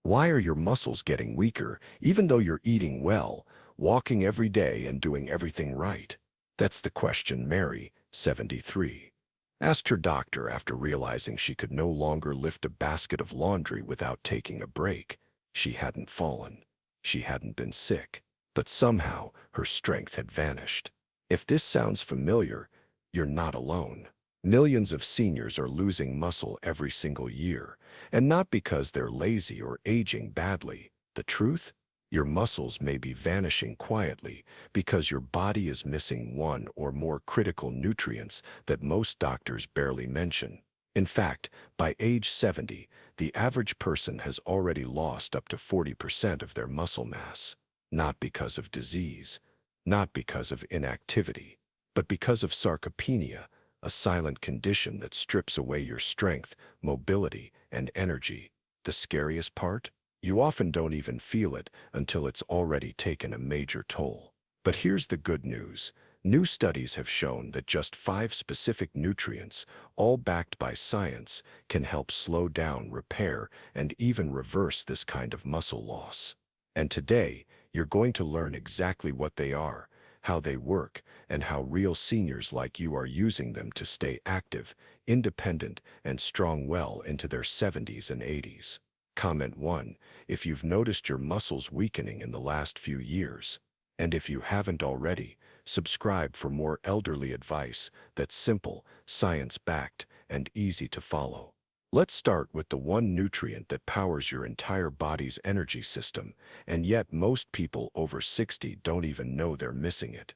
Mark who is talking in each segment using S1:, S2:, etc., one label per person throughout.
S1: Why are your muscles getting weaker even though you're eating well, walking every day, and doing everything right? That's the question Mary, 73, asked her doctor after realizing she could no longer lift a basket of laundry without taking a break. She hadn't fallen. She hadn't been sick. But somehow her strength had vanished. If this sounds familiar, you're not alone. Millions of seniors are losing muscle every single year, and not because they're lazy or aging badly. The truth? Your muscles may be vanishing quietly because your body is missing one or more critical nutrients that most doctors barely mention. In fact, by age 70, the average person has already lost up to 40% of their muscle mass. Not because of disease, not because of inactivity, but because of sarcopenia, a silent condition that strips away your strength, mobility, and energy. The scariest part? You often don't even feel it until it's already taken a major toll. But here's the good news. New studies have shown that just 5 specific nutrients, all backed by science, can help slow down, repair, and even reverse this kind of muscle loss. And today, you're going to learn exactly what they are, how they work, and how real seniors like you are using them to stay active, independent, and strong well into their 70s and 80s. Comment 1 if you've noticed your muscles weakening in the last few years. And if you haven't already, subscribe for more elderly advice that's simple, science-backed, and easy to follow. Let's start with the one nutrient that powers your entire body's energy system, and yet most people over 60 don't even know they're missing it.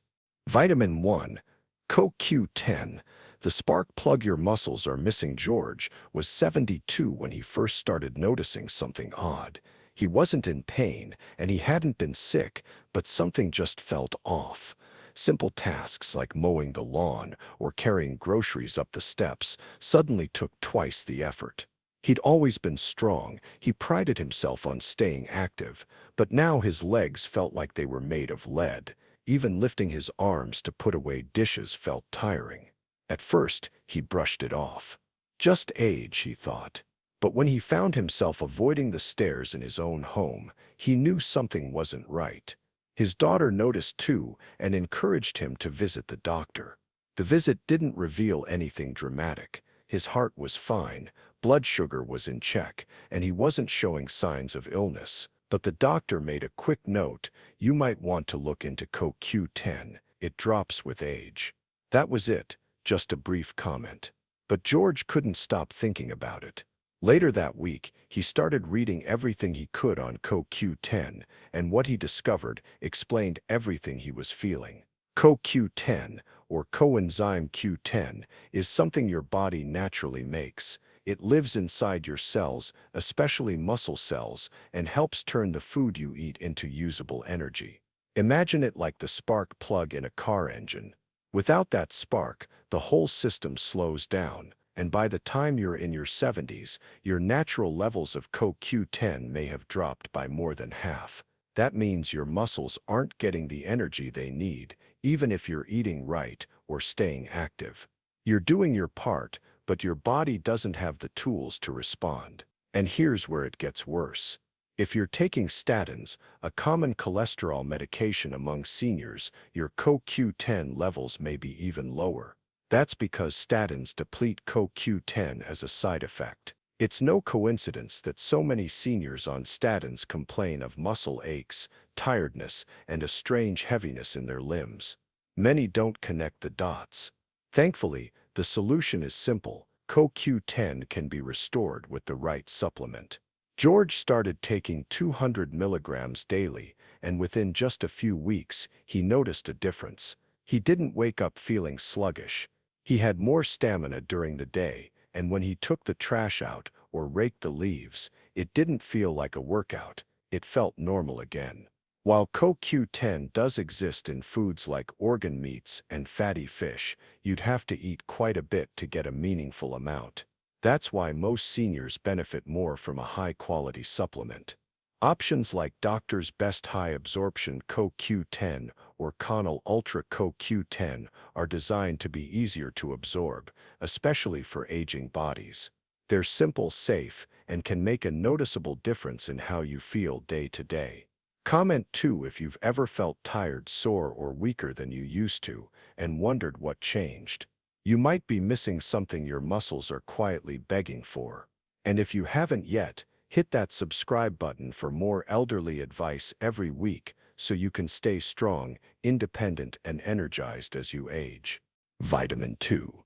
S1: Vitamin 1, CoQ10, the spark plug your muscles are missing. George was 72 when he first started noticing something odd. He wasn't in pain, and he hadn't been sick, but something just felt off. Simple tasks like mowing the lawn or carrying groceries up the steps suddenly took twice the effort. He'd always been strong, he prided himself on staying active, but now his legs felt like they were made of lead. Even lifting his arms to put away dishes felt tiring. At first, he brushed it off. Just age, he thought. But when he found himself avoiding the stairs in his own home, he knew something wasn't right. His daughter noticed too and encouraged him to visit the doctor. The visit didn't reveal anything dramatic. His heart was fine, blood sugar was in check, and he wasn't showing signs of illness. But the doctor made a quick note: you might want to look into CoQ10. It drops with age. That was it, just a brief comment. But George couldn't stop thinking about it. Later that week, he started reading everything he could on CoQ10, and what he discovered explained everything he was feeling. CoQ10, or coenzyme Q10, is something your body naturally makes. It lives inside your cells, especially muscle cells, and helps turn the food you eat into usable energy. Imagine it like the spark plug in a car engine. Without that spark, the whole system slows down, and by the time you're in your 70s, your natural levels of CoQ10 may have dropped by more than half. That means your muscles aren't getting the energy they need, even if you're eating right or staying active. You're doing your part, but your body doesn't have the tools to respond. And here's where it gets worse. If you're taking statins, a common cholesterol medication among seniors, your CoQ10 levels may be even lower. That's because statins deplete CoQ10 as a side effect. It's no coincidence that so many seniors on statins complain of muscle aches, tiredness, and a strange heaviness in their limbs. Many don't connect the dots. Thankfully, the solution is simple. CoQ10 can be restored with the right supplement. George started taking 200 milligrams daily, and within just a few weeks, he noticed a difference. He didn't wake up feeling sluggish. He had more stamina during the day, and when he took the trash out or raked the leaves, it didn't feel like a workout. It felt normal again. While CoQ10 does exist in foods like organ meats and fatty fish, you'd have to eat quite a bit to get a meaningful amount. That's why most seniors benefit more from a high-quality supplement. Options like Doctor's Best High Absorption CoQ10 or Connell Ultra CoQ10 are designed to be easier to absorb, especially for aging bodies. They're simple, safe, and can make a noticeable difference in how you feel day to day. Comment too if you've ever felt tired, sore, or weaker than you used to and wondered what changed. You might be missing something your muscles are quietly begging for. And if you haven't yet, hit that subscribe button for more elderly advice every week so you can stay strong, independent, and energized as you age. Vitamin 2.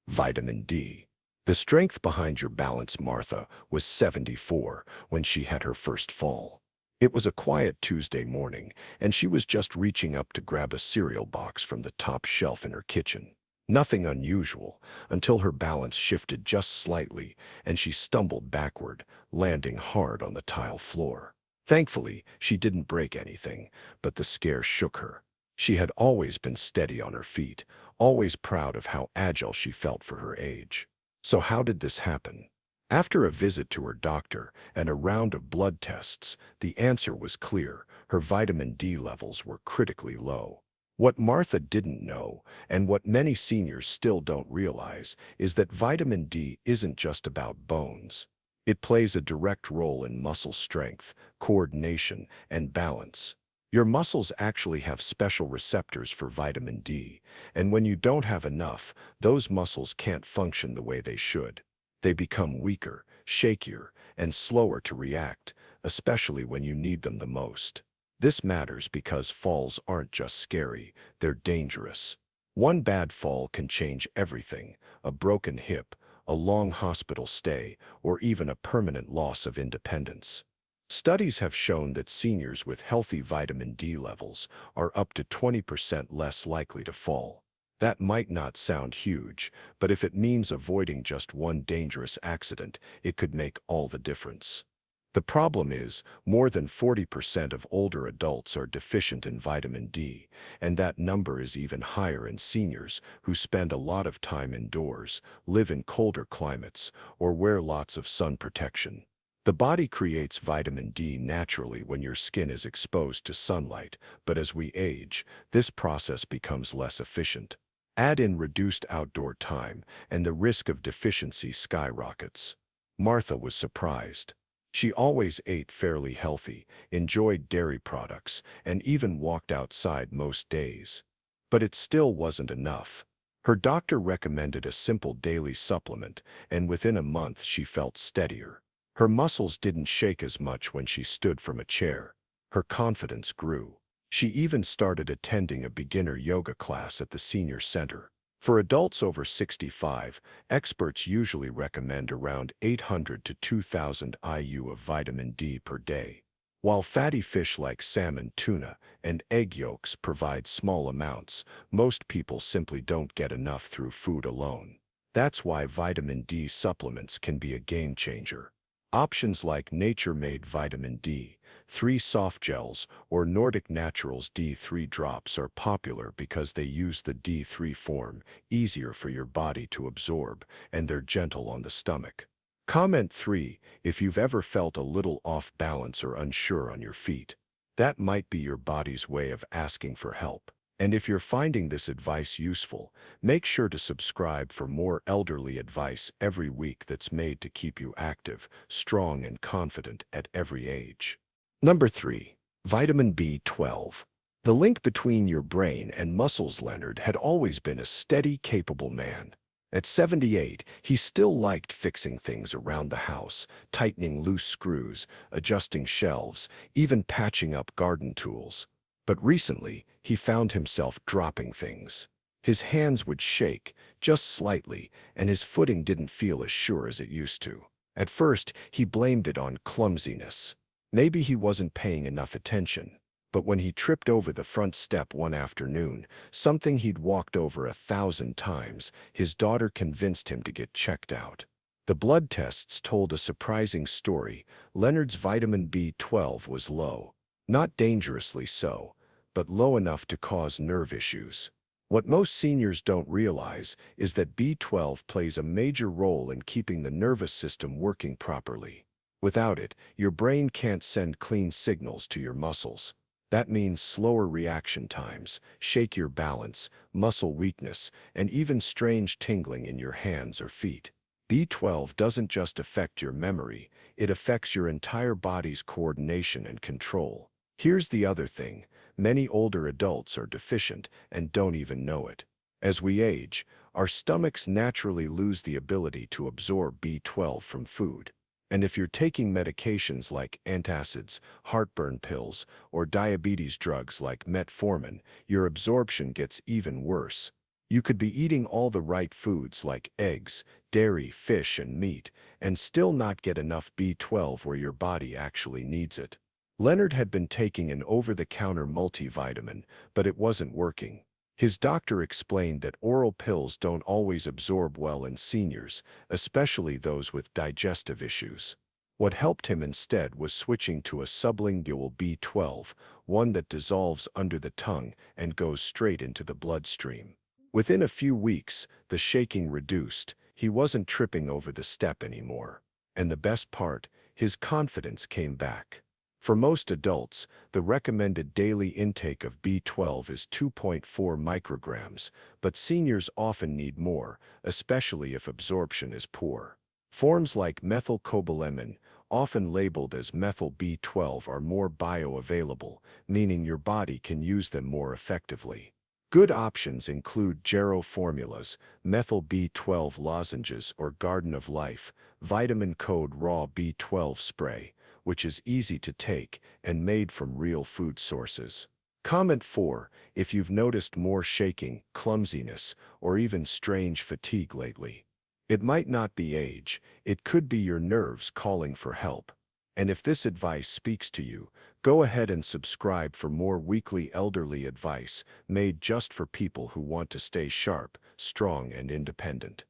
S1: Vitamin D. The strength behind your balance. Martha was 74 when she had her first fall. It was a quiet Tuesday morning, and she was just reaching up to grab a cereal box from the top shelf in her kitchen. Nothing unusual, until her balance shifted just slightly, and she stumbled backward, landing hard on the tile floor. Thankfully, she didn't break anything, but the scare shook her. She had always been steady on her feet, always proud of how agile she felt for her age. So how did this happen? After a visit to her doctor and a round of blood tests, the answer was clear. Her vitamin D levels were critically low. What Martha didn't know, and what many seniors still don't realize, is that vitamin D isn't just about bones. It plays a direct role in muscle strength, coordination, and balance. Your muscles actually have special receptors for vitamin D, and when you don't have enough, those muscles can't function the way they should. They become weaker, shakier, and slower to react, especially when you need them the most. This matters because falls aren't just scary, they're dangerous. One bad fall can change everything: a broken hip, a long hospital stay, or even a permanent loss of independence. Studies have shown that seniors with healthy vitamin D levels are up to 20% less likely to fall. That might not sound huge, but if it means avoiding just one dangerous accident, it could make all the difference. The problem is, more than 40% of older adults are deficient in vitamin D, and that number is even higher in seniors who spend a lot of time indoors, live in colder climates, or wear lots of sun protection. The body creates vitamin D naturally when your skin is exposed to sunlight, but as we age, this process becomes less efficient. Add in reduced outdoor time, and the risk of deficiency skyrockets. Martha was surprised. She always ate fairly healthy, enjoyed dairy products, and even walked outside most days. But it still wasn't enough. Her doctor recommended a simple daily supplement, and within a month she felt steadier. Her muscles didn't shake as much when she stood from a chair. Her confidence grew. She even started attending a beginner yoga class at the senior center. For adults over 65, experts usually recommend around 800 to 2,000 IU of vitamin D per day. While fatty fish like salmon, tuna, and egg yolks provide small amounts, most people simply don't get enough through food alone. That's why vitamin D supplements can be a game changer. Options like nature-made vitamin D3 soft gels or Nordic Naturals D3 drops are popular because they use the D3 form, easier for your body to absorb, and they're gentle on the stomach. Comment 3 if you've ever felt a little off balance or unsure on your feet. That might be your body's way of asking for help. And if you're finding this advice useful, make sure to subscribe for more elderly advice every week that's made to keep you active, strong, and confident at every age. Number 3. Vitamin B12. The link between your brain and muscles. Leonard had always been a steady, capable man. At 78, he still liked fixing things around the house, tightening loose screws, adjusting shelves, even patching up garden tools. But recently, he found himself dropping things. His hands would shake, just slightly, and his footing didn't feel as sure as it used to. At first, he blamed it on clumsiness. Maybe he wasn't paying enough attention. But when he tripped over the front step one afternoon, something he'd walked over 1,000 times, his daughter convinced him to get checked out. The blood tests told a surprising story. Leonard's vitamin B12 was low. Not dangerously so, but low enough to cause nerve issues. What most seniors don't realize is that B12 plays a major role in keeping the nervous system working properly. Without it, your brain can't send clean signals to your muscles. That means slower reaction times, shakier balance, muscle weakness, and even strange tingling in your hands or feet. B12 doesn't just affect your memory, it affects your entire body's coordination and control. Here's the other thing. Many older adults are deficient and don't even know it. As we age, our stomachs naturally lose the ability to absorb B12 from food. And if you're taking medications like antacids, heartburn pills, or diabetes drugs like metformin, your absorption gets even worse. You could be eating all the right foods like eggs, dairy, fish, and meat, and still not get enough B12 where your body actually needs it. Leonard had been taking an over-the-counter multivitamin, but it wasn't working. His doctor explained that oral pills don't always absorb well in seniors, especially those with digestive issues. What helped him instead was switching to a sublingual B12, one that dissolves under the tongue and goes straight into the bloodstream. Within a few weeks, the shaking reduced. He wasn't tripping over the step anymore. And the best part, his confidence came back. For most adults, the recommended daily intake of B12 is 2.4 micrograms, but seniors often need more, especially if absorption is poor. Forms like methylcobalamin, often labeled as methyl B12, are more bioavailable, meaning your body can use them more effectively. Good options include Gero formulas, methyl B12 lozenges, or Garden of Life, vitamin code raw B12 spray, which is easy to take and made from real food sources. Comment 4 if you've noticed more shaking, clumsiness, or even strange fatigue lately. It might not be age, it could be your nerves calling for help. And if this advice speaks to you, go ahead and subscribe for more weekly elderly advice made just for people who want to stay sharp, strong, and independent.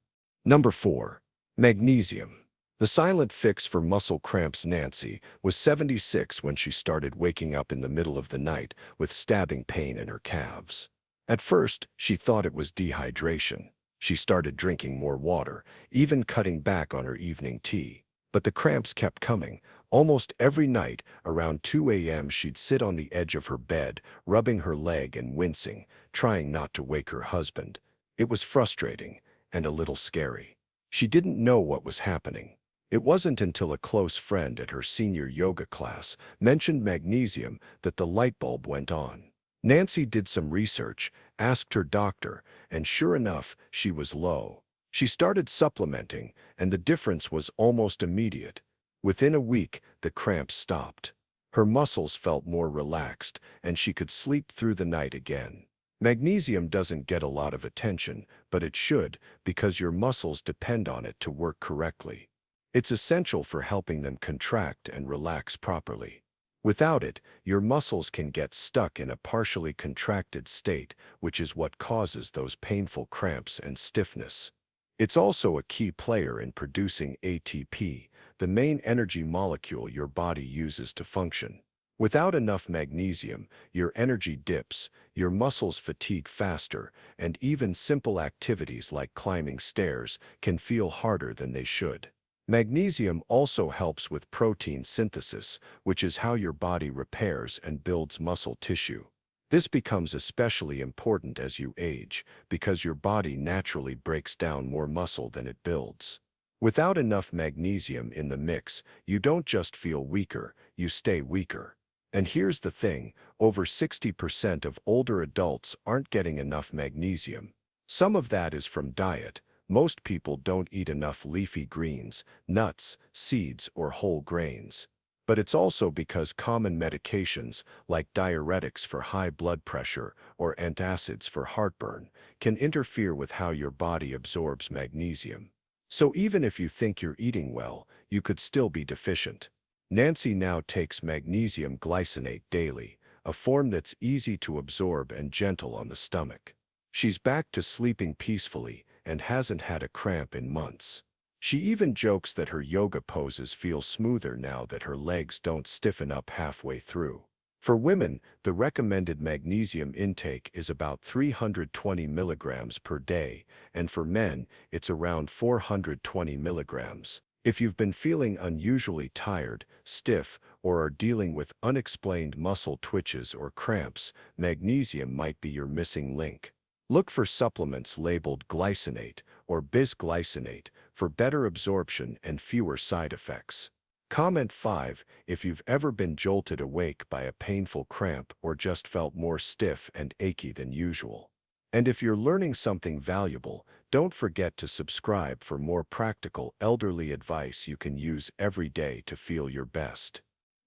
S1: Number 4. Magnesium. The silent fix for muscle cramps. Nancy was 76 when she started waking up in the middle of the night with stabbing pain in her calves. At first, she thought it was dehydration. She started drinking more water, even cutting back on her evening tea. But the cramps kept coming. Almost every night, around 2 a.m., she'd sit on the edge of her bed, rubbing her leg and wincing, trying not to wake her husband. It was frustrating and a little scary. She didn't know what was happening. It wasn't until a close friend at her senior yoga class mentioned magnesium that the light bulb went on. Nancy did some research, asked her doctor, and sure enough, she was low. She started supplementing, and the difference was almost immediate. Within a week, the cramps stopped. Her muscles felt more relaxed, and she could sleep through the night again. Magnesium doesn't get a lot of attention, but it should, because your muscles depend on it to work correctly. It's essential for helping them contract and relax properly. Without it, your muscles can get stuck in a partially contracted state, which is what causes those painful cramps and stiffness. It's also a key player in producing ATP, the main energy molecule your body uses to function. Without enough magnesium, your energy dips, your muscles fatigue faster, and even simple activities like climbing stairs can feel harder than they should. Magnesium also helps with protein synthesis, which is how your body repairs and builds muscle tissue. This becomes especially important as you age, because your body naturally breaks down more muscle than it builds. Without enough magnesium in the mix, you don't just feel weaker, you stay weaker. And here's the thing, over 60% of older adults aren't getting enough magnesium. Some of that is from diet. Most people don't eat enough leafy greens, nuts, seeds, or whole grains. But it's also because common medications, like diuretics for high blood pressure or antacids for heartburn, can interfere with how your body absorbs magnesium. So even if you think you're eating well, you could still be deficient. Nancy now takes magnesium glycinate daily, a form that's easy to absorb and gentle on the stomach. She's back to sleeping peacefully and hasn't had a cramp in months. She even jokes that her yoga poses feel smoother now that her legs don't stiffen up halfway through. For women, the recommended magnesium intake is about 320 milligrams per day, and for men, it's around 420 milligrams. If you've been feeling unusually tired, stiff, or are dealing with unexplained muscle twitches or cramps, magnesium might be your missing link. Look for supplements labeled glycinate or bisglycinate for better absorption and fewer side effects. Comment 5 if you've ever been jolted awake by a painful cramp or just felt more stiff and achy than usual. And if you're learning something valuable, don't forget to subscribe for more practical elderly advice you can use every day to feel your best.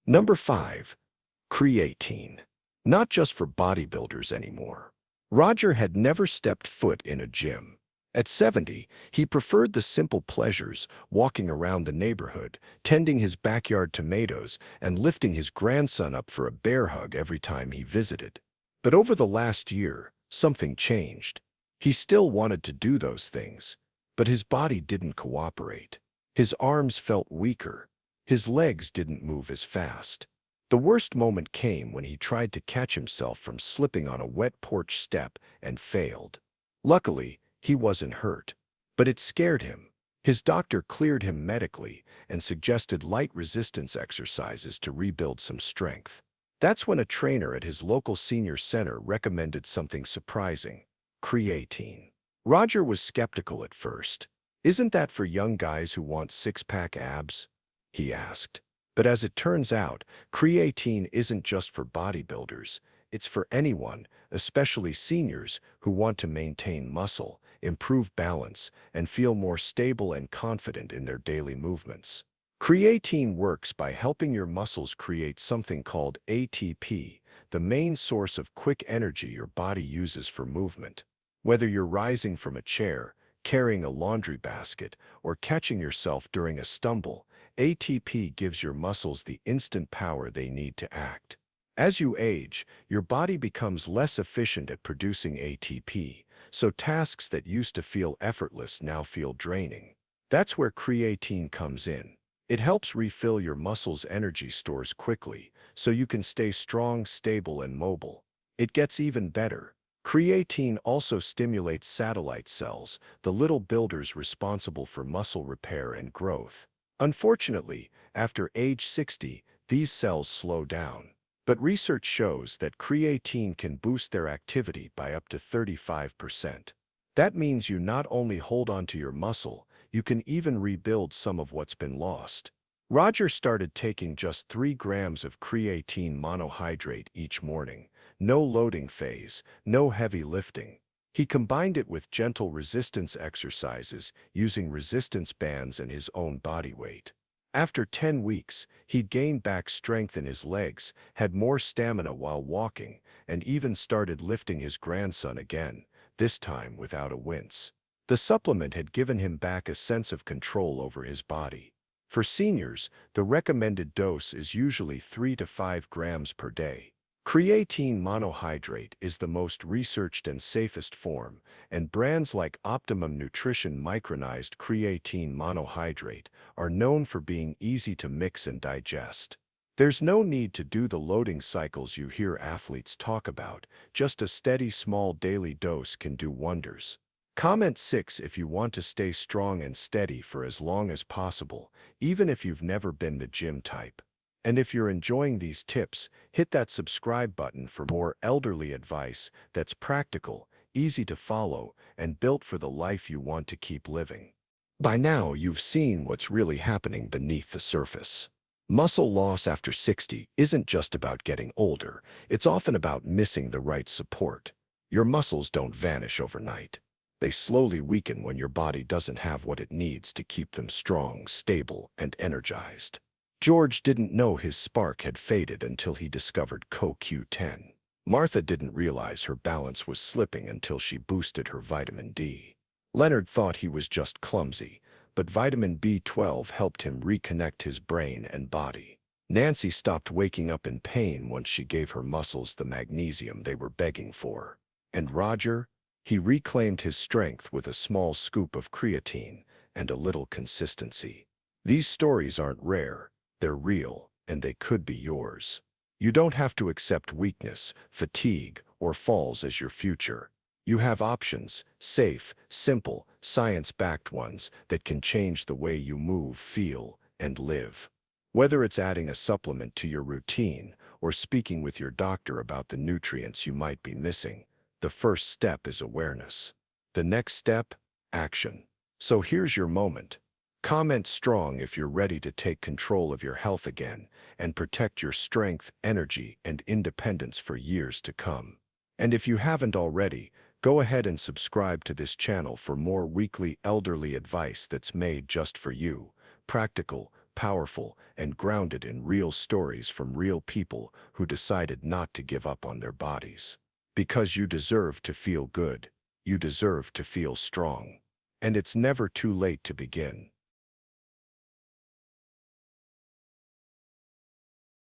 S1: Number 5. Creatine. Not just for bodybuilders anymore. Roger had never stepped foot in a gym. At 70, he preferred the simple pleasures, walking around the neighborhood, tending his backyard tomatoes, and lifting his grandson up for a bear hug every time he visited. But over the last year, something changed. He still wanted to do those things, but his body didn't cooperate. His arms felt weaker. His legs didn't move as fast. The worst moment came when he tried to catch himself from slipping on a wet porch step and failed. Luckily, he wasn't hurt, but it scared him. His doctor cleared him medically and suggested light resistance exercises to rebuild some strength. That's when a trainer at his local senior center recommended something surprising: creatine. Roger was skeptical at first. "Isn't that for young guys who want six-pack abs?" he asked. But as it turns out, creatine isn't just for bodybuilders. It's for anyone, especially seniors, who want to maintain muscle, improve balance, and feel more stable and confident in their daily movements. Creatine works by helping your muscles create something called ATP, the main source of quick energy your body uses for movement. Whether you're rising from a chair, carrying a laundry basket, or catching yourself during a stumble, ATP gives your muscles the instant power they need to act. As you age, your body becomes less efficient at producing ATP, so tasks that used to feel effortless now feel draining. That's where creatine comes in. It helps refill your muscles' energy stores quickly, so you can stay strong, stable, and mobile. It gets even better. Creatine also stimulates satellite cells, the little builders responsible for muscle repair and growth. Unfortunately, after age 60, these cells slow down. But research shows that creatine can boost their activity by up to 35%. That means you not only hold on to your muscle, you can even rebuild some of what's been lost. Roger started taking just 3 grams of creatine monohydrate each morning. No loading phase, no heavy lifting. He combined it with gentle resistance exercises, using resistance bands and his own body weight. After 10 weeks, he'd gained back strength in his legs, had more stamina while walking, and even started lifting his grandson again, this time without a wince. The supplement had given him back a sense of control over his body. For seniors, the recommended dose is usually 3 to 5 grams per day. Creatine monohydrate is the most researched and safest form, and brands like Optimum Nutrition micronized creatine monohydrate are known for being easy to mix and digest. There's no need to do the loading cycles you hear athletes talk about. Just a steady small daily dose can do wonders. Comment 6 if you want to stay strong and steady for as long as possible, even if you've never been the gym type. And if you're enjoying these tips, hit that subscribe button for more elderly advice that's practical, easy to follow, and built for the life you want to keep living. By now, you've seen what's really happening beneath the surface. Muscle loss after 60 isn't just about getting older. It's often about missing the right support. Your muscles don't vanish overnight. They slowly weaken when your body doesn't have what it needs to keep them strong, stable, and energized. George didn't know his spark had faded until he discovered CoQ10. Martha didn't realize her balance was slipping until she boosted her vitamin D. Leonard thought he was just clumsy, but vitamin B12 helped him reconnect his brain and body. Nancy stopped waking up in pain once she gave her muscles the magnesium they were begging for. And Roger? He reclaimed his strength with a small scoop of creatine and a little consistency. These stories aren't rare. They're real, and they could be yours. You don't have to accept weakness, fatigue, or falls as your future. You have options, safe, simple, science-backed ones that can change the way you move, feel, and live. Whether it's adding a supplement to your routine or speaking with your doctor about the nutrients you might be missing, the first step is awareness. The next step? Action. So here's your moment. Comment strong if you're ready to take control of your health again and protect your strength, energy, and independence for years to come. And if you haven't already, go ahead and subscribe to this channel for more weekly elderly advice that's made just for you, practical, powerful, and grounded in real stories from real people who decided not to give up on their bodies. Because you deserve to feel good, you deserve to feel strong. And it's never too late to begin.